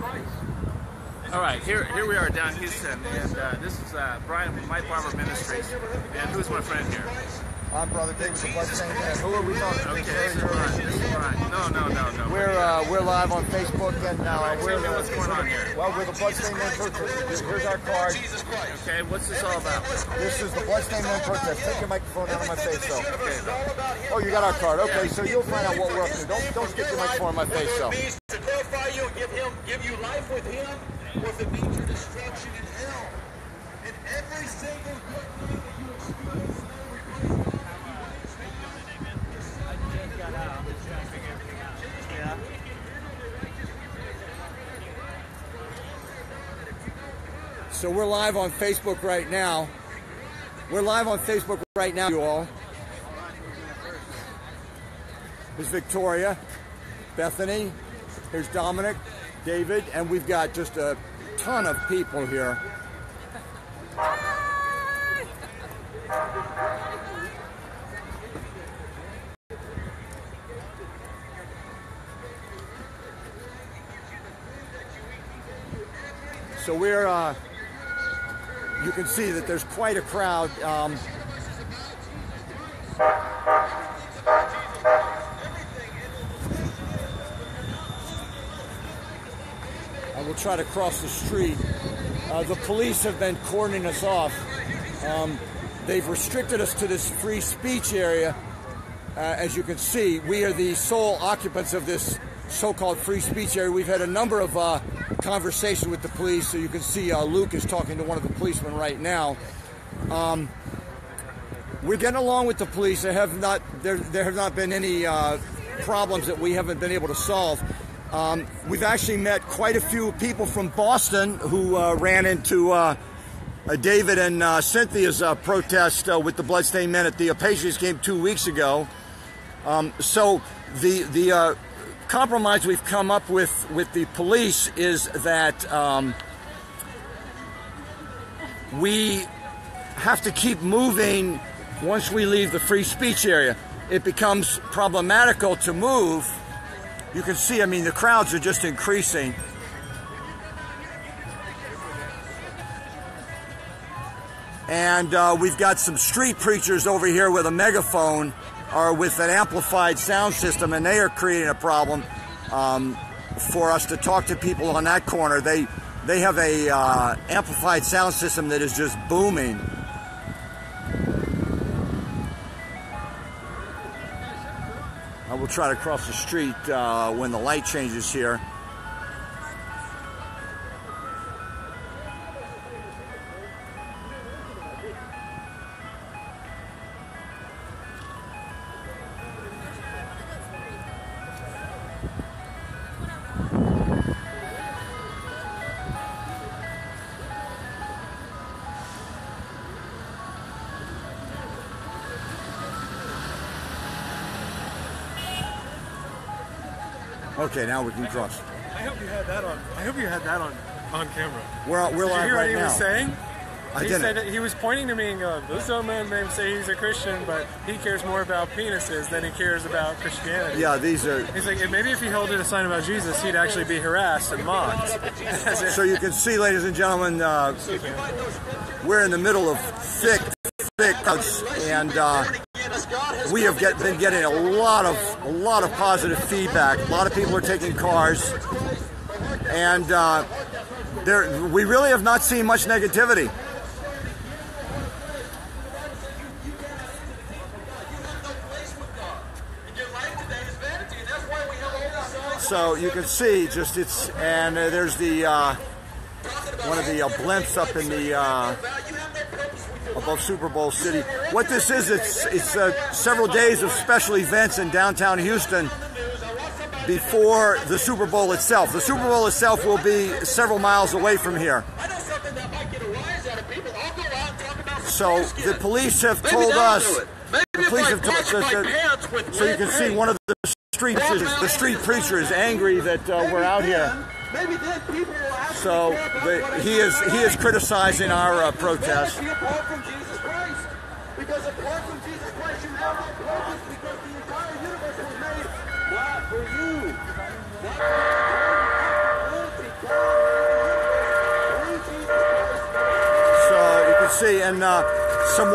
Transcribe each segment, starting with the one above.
All right, here we are down in Houston, and this is Brian from My Barber Ministries, and who's my friend here? I'm Brother David from Bloodstained. And who are we talking to? Okay, this is Brian. No. We're live on Facebook, and what's going on here? Well, we're the Bloodstained Men Protest. Here's our card. Okay, what's this all about? This is the Bloodstained Men Protest. Take your microphone out of my face, though. Okay. Oh, you got our card. Okay, so you'll find out what we're up to. Don't stick your microphone in my face, though. It means to glorify you and give you life with Him, or if it means your destruction in hell. And every single good thing that you experience. So we're live on Facebook right now. You all. Here's Victoria, Bethany, here's Dominic, David, and we've got just a ton of people here. So we're, you can see that there's quite a crowd. I will try to cross the street. The police have been cordoning us off. They've restricted us to this free speech area. As you can see, we are the sole occupants of this so-called free speech area. We've had a number of conversations with the police. So you can see Luke is talking to one of the policemen right now. We're getting along with the police. There have not been any problems that we haven't been able to solve. We've actually met quite a few people from Boston who ran into David and Cynthia's protest with the Bloodstained Men at the Patriots game 2 weeks ago. So the compromise we've come up with the police is that we have to keep moving once we leave the free speech area. It becomes problematical to move. You can see, I mean, the crowds are just increasing. And we've got some street preachers over here with a megaphone or with an amplified sound system, and they are creating a problem for us to talk to people on that corner. They have a amplified sound system that is just booming. I will try to cross the street when the light changes here. Okay, now we can cross. I hope you had that on. I hope you had that on camera. We're Did you live hear right what he now. was saying? I He didn't. said that he was pointing to me and going, "This old man may say he's a Christian, but he cares more about penises than he cares about Christianity." Yeah, these are. He's like, maybe if he held a sign about Jesus, he'd actually be harassed and mocked. So you can see, ladies and gentlemen, we're in the middle of thick crowds, and we have been getting a lot of positive feedback. A lot of people are taking cars, and we really have not seen much negativity. So you can see, just and there's the one of the blimps up in the above Super Bowl City. What this is, it's several days of special events in downtown Houston before the Super Bowl itself. The Super Bowl itself will be several miles away from here. So the police have told us. The police have told us that. So you can see one of the street preacher is angry that we're out here. So he is criticizing our protest. Apart from Jesus Christ, because apart from Jesus Christ, you have no purpose, because the entire universe was made for you. Not for you. see, and some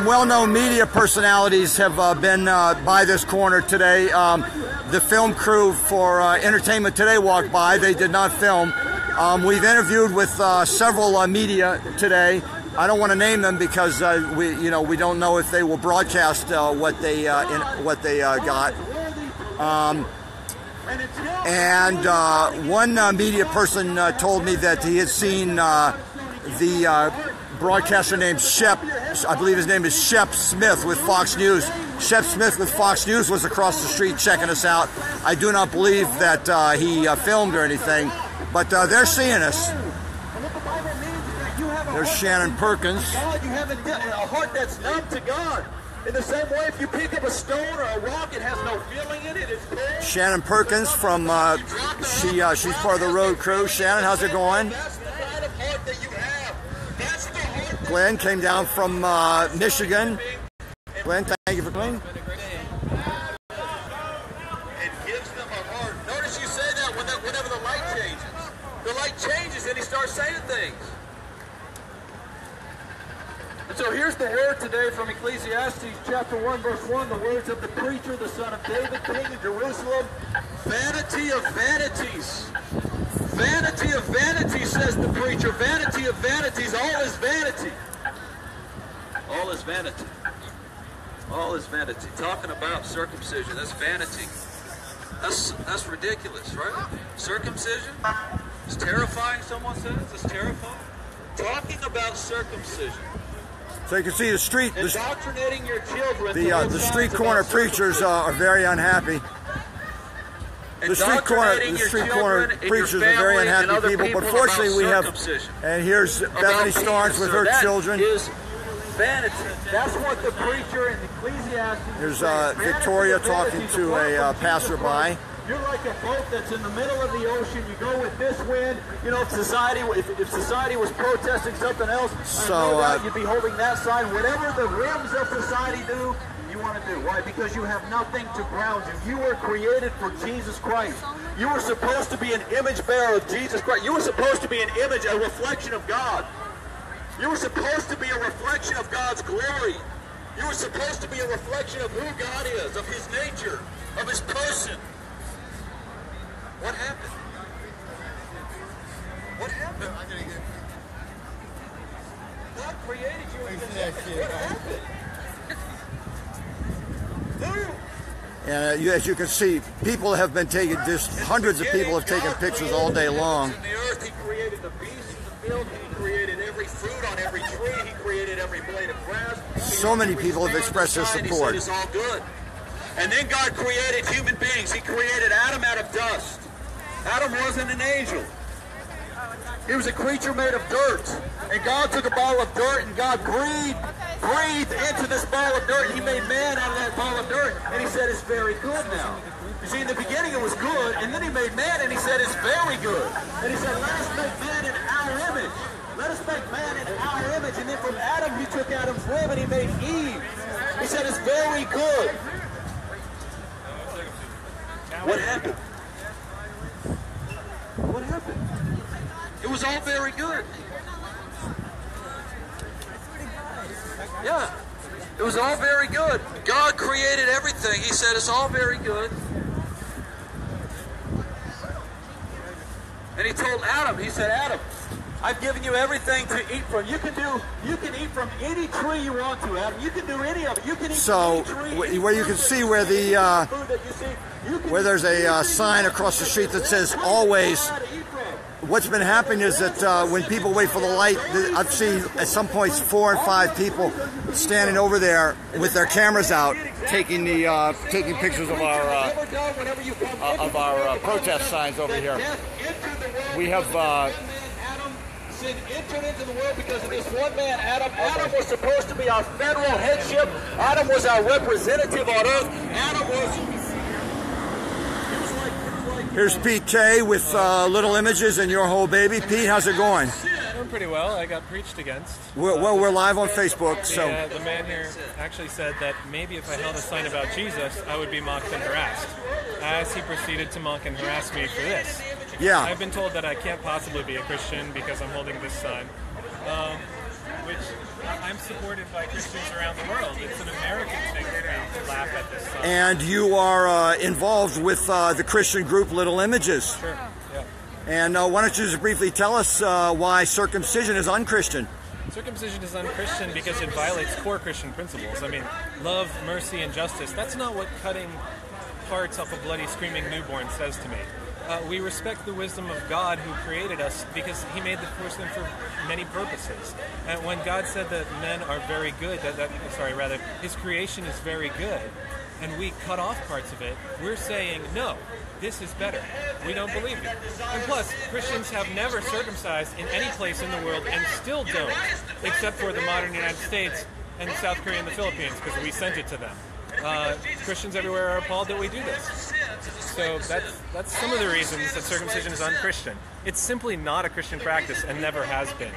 well-known media personalities have been by this corner today. The film crew for Entertainment Today walked by. They did not film. We've interviewed with several media today. I don't want to name them because we don't know if they will broadcast what they got. And one media person told me that he had seen the broadcaster named Shep. I believe his name is Shep Smith with Fox News. Shep Smith with Fox News was across the street checking us out. I do not believe that he filmed or anything, but they're seeing us. There's Shannon Perkins. God, you have a heart that's numb to God. In the same way, if you pick up a stone or a rock, it has no feeling in it. It's cold. Shannon Perkins from she's part of the road crew. Shannon, how's it going? That's the kind of heart that you have. That's the heart that Glenn came down from Michigan. Glenn, thank you for coming. it gives them a heart. Notice you say that whenever the light changes. The light changes and he starts saying things. And so here's the word today from Ecclesiastes chapter 1, verse 1, the words of the preacher, the son of David, king of Jerusalem. Vanity of vanities. Vanity of vanities, says the preacher. Vanity of vanities. All is vanity. All is vanity. All is vanity. Talking about circumcision, that's vanity. That's ridiculous, right? Circumcision? It's terrifying, someone says. It's terrifying. Talking about circumcision. So you can see the street. Indoctrinating your children. The street corner preachers are very unhappy. The street corner preachers are very unhappy people. But fortunately, we have. And here's Bethany Starnes with her children. Vanity. That's what the preacher in Ecclesiastes. There's Victoria talking to a passerby. You're like a boat that's in the middle of the ocean. You go with this wind. You know, if society was protesting something else, you'd be holding that sign. Whatever the whims of society do, you want to do. Why? Because you have nothing to ground you. You were created for Jesus Christ. You were supposed to be an image bearer of Jesus Christ. You were supposed to be an image, a reflection of God. You were supposed to be a reflection of God's glory. You were supposed to be a reflection of who God is, of His nature, of His person. What happened? What happened? God created you in His image. What happened? And as you can see, people have been taking, hundreds of people have taken pictures all day long. In the earth, He created the beasts of the field. He created every fruit on every tree. He created every blade of grass. So many people have expressed their support. He said it's all good. And then God created human beings. He created Adam out of dust. Adam wasn't an angel. He was a creature made of dirt. And God took a ball of dirt and God breathed into this ball of dirt. He made man out of that ball of dirt. And He said it's very good now. You see, in the beginning it was good, and then He made man and He said it's very good. And He said, let us make man in our image. Let us make man in our image. And then from Adam He took Adam's rib and He made Eve. He said it's very good. What happened? What happened? It was all very good. Yeah. It was all very good. God created everything. He said it's all very good. And He told Adam, He said, Adam, I've given you everything to eat from. You can eat from any tree you want to, Adam. You can do any of it. You can eat from any tree. Where you can see where there's a sign across the street that says always. What's been happening is that when people wait for the light, I've seen at some points 4 and 5 people standing over there with their cameras out, taking pictures of our protest signs over here. We have sin entered into the world because of this one man, Adam. Adam was supposed to be our federal headship. Adam was our representative on earth. Adam was. Here's Pete K with Little Images and Your Whole Baby. Pete, how's it going? Doing pretty well. I got preached against. We're live on Facebook. So the man here actually said that maybe if I held a sign about Jesus, I would be mocked and harassed. As he proceeded to mock and harass me for this. Yeah. I've been told that I can't possibly be a Christian because I'm holding this sign. which I'm supported by Christians around the world. It's an American thing to laugh at this song. And you are involved with the Christian group Little Images. Sure, yeah. And why don't you just briefly tell us why circumcision is unchristian? Circumcision is unchristian because it violates core Christian principles. I mean, love, mercy, and justice. That's not what cutting parts off a bloody, screaming newborn says to me. We respect the wisdom of God who created us because he made the person for many purposes. And when God said that men are very good, his creation is very good, and we cut off parts of it, we're saying, no, this is better. We don't believe you. And plus, Christians have never circumcised in any place in the world and still don't, except for the modern United States and South Korea and the Philippines, because we sent it to them. Christians everywhere are appalled that we do this. So that's some of the reasons that circumcision is unchristian. It's simply not a Christian practice and never has been.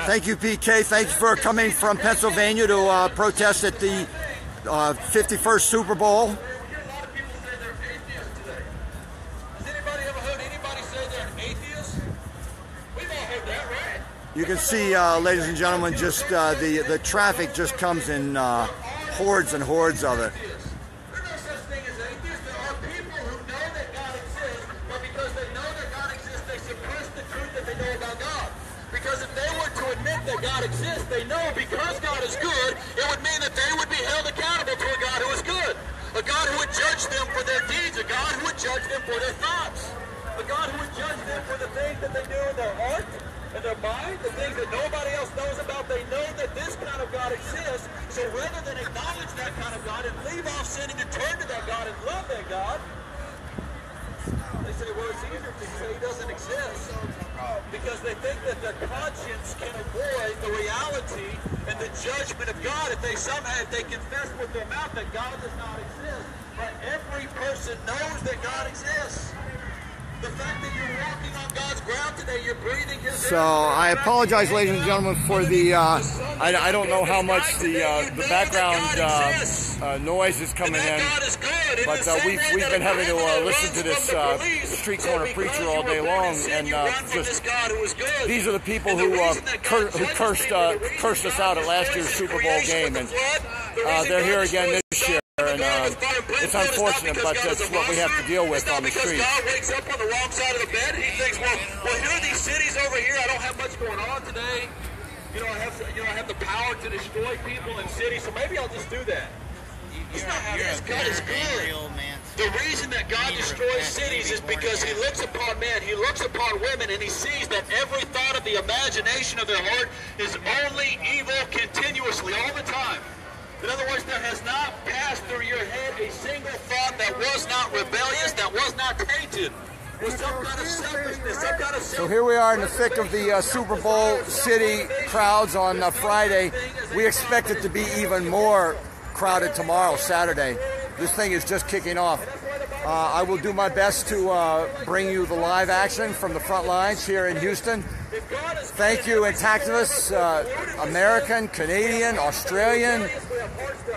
Thank you, PK. Thank you for coming from Pennsylvania to protest at the 51st Super Bowl. You can see, ladies and gentlemen, just the traffic just comes in hordes and hordes of it. God exists, they know because God is good, it would mean that they would be held accountable to a God who is good. A God who would judge them for their deeds, a God who would judge them for their thoughts. A God who would judge them for the things that they do in their heart, in their mind, the things that nobody else knows about. They know that this kind of God exists, so rather than acknowledge that kind of God and leave off sinning and turn to that God and love that God, they say, well, it's easier to say he doesn't exist. Because they think that their conscience can avoid the reality and the judgment of God if they confess with their mouth that God does not exist. But every person knows that God exists. The fact that you're walking on God's ground today, you're breathing his air. So I apologize, ladies and gentlemen, for the I don't know how much the background noise is coming in, but we've been having to listen to this street corner preacher all day long, and just these are the people who cursed us out at last year's Super Bowl game, and they're here again this year. And it's unfortunate, but that's what we have to deal with on the streets. God wakes up on the wrong side of the bed. He thinks, well, here are these cities over here. I don't have much going on today. I have the power to destroy people in cities, so maybe I'll just do that. It's not how it is. God is good. The reason that God destroys cities is because he looks upon men, he looks upon women, and he sees that every thought of the imagination of their heart is only evil continuously, all the time. In other words, there has not passed through your head a single thought that was not rebellious, that was not tainted with some kind of selfishness, some kind of So here we are in the thick of the Super Bowl city crowds on Friday. We expect it to be even more crowded tomorrow, Saturday. This thing is just kicking off. I will do my best to bring you the live action from the front lines here in Houston. Thank you, Intactivists, American, Canadian, Australian,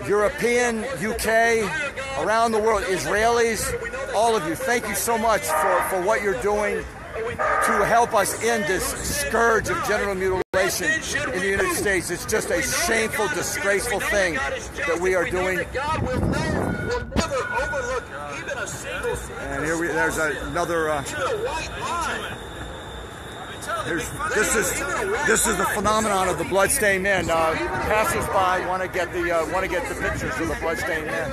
European, UK, around the world, Israelis, all of you. Thank you so much for what you're doing to help us end this scourge of genital mutilation in the United States. It's just a shameful, disgraceful thing that we are doing. And here there's another. This is the phenomenon of the bloodstained men. Passers-by want to get the pictures of the bloodstained men.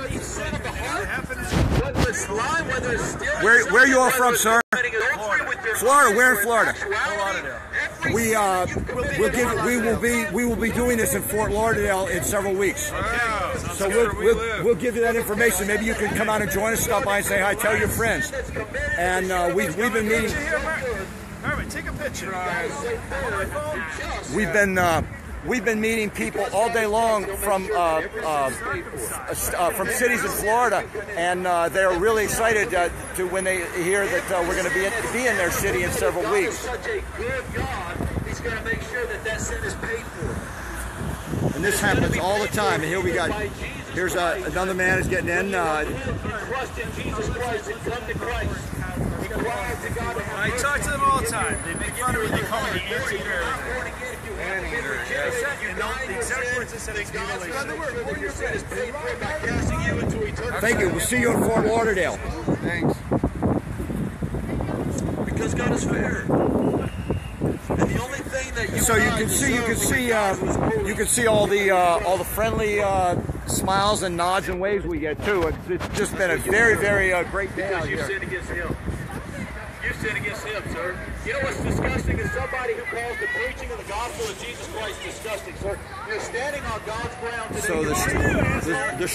Where you all from, sir? Florida. Where in Florida? We will be doing this in Fort Lauderdale in several weeks. So we'll give you that information. Maybe you can come out and join us, stop by and say hi, tell your friends. And we've been meeting. Take a picture. We've been meeting people all day long from cities in Florida, and they are really excited to when they hear that we're going to be in their city in several weeks. Such a good God, he's going to make sure that sin is paid for. And this happens all the time. And here we got. Here's another man is getting in. Trust in Jesus Christ and come to Christ. I talk to them all the time. They make fun of me. They call me the anteater. Anteater, yes. The exact words they said is mutilation. Thank you. We'll see you in Fort Lauderdale. Thanks. Because God is fair. And the only thing that So you can see all the friendly smiles and nods and waves we get too. It's just been a very, very great day out you here. sin against him. You sin against him, sir. You know what's disgusting is somebody who calls the preaching of the gospel of Jesus Christ disgusting, sir. You're standing on God's ground today. So the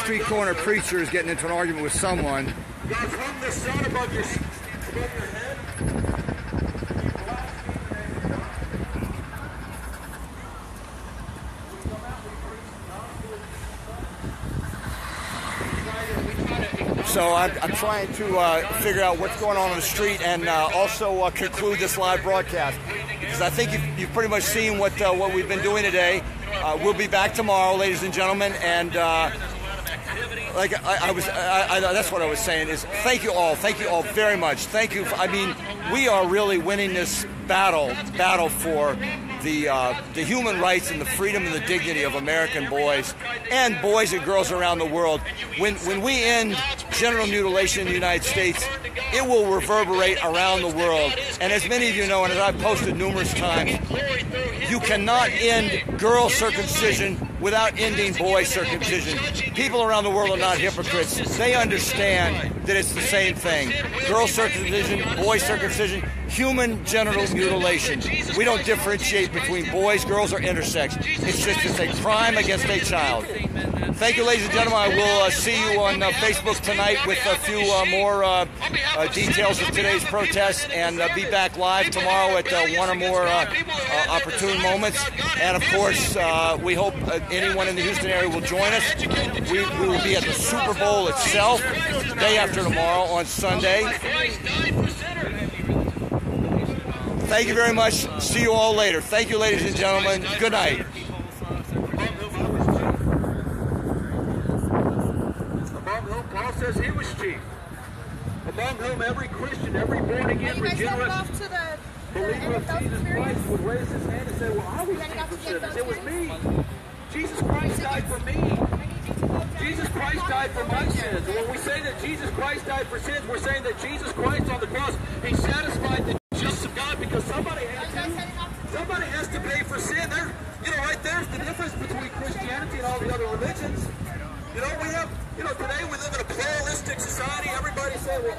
street corner preacher is getting into an argument with someone. God's hung the sun above your head. So I'm trying to figure out what's going on the street and also conclude this live broadcast, because I think you've pretty much seen what we've been doing today. We'll be back tomorrow, ladies and gentlemen, and like that's what I was saying is thank you all very much. Thank you. I mean, we are really winning this battle for the human rights and the freedom and the dignity of American boys and boys and girls around the world. When we end genital mutilation in the United States, it will reverberate around the world. And as many of you know, and as I've posted numerous times, you cannot end girl circumcision without ending boy circumcision. People around the world are not hypocrites. They understand that it's the same thing. Girl circumcision, boy circumcision, human genital mutilation. We don't differentiate between boys, girls, or intersex. It's a crime against a child. Thank you, ladies and gentlemen. I will see you on Facebook tonight with a few more details of today's protest, and be back live tomorrow at one or more opportune moments. And of course, we hope anyone in the Houston area will join us. We will be at the Super Bowl itself, the day after tomorrow on Sunday. Thank you very much. See you all later. Thank you, ladies and gentlemen. Good night. Among whom Paul says he was chief. Among whom every Christian, every born-again, regenerate believer of Jesus Christ would raise his hand and say, well, I was chief of sinners. It was me. Jesus Christ died for me. Jesus Christ died for my sins. And when we say that Jesus Christ died for sins, we're saying that Jesus Christ on the cross, he satisfied the justice of God, because somebody has to pay for sin. There, right there's the difference between Christianity and all the other religions. We have, today we live in a pluralistic society. Everybody say, well,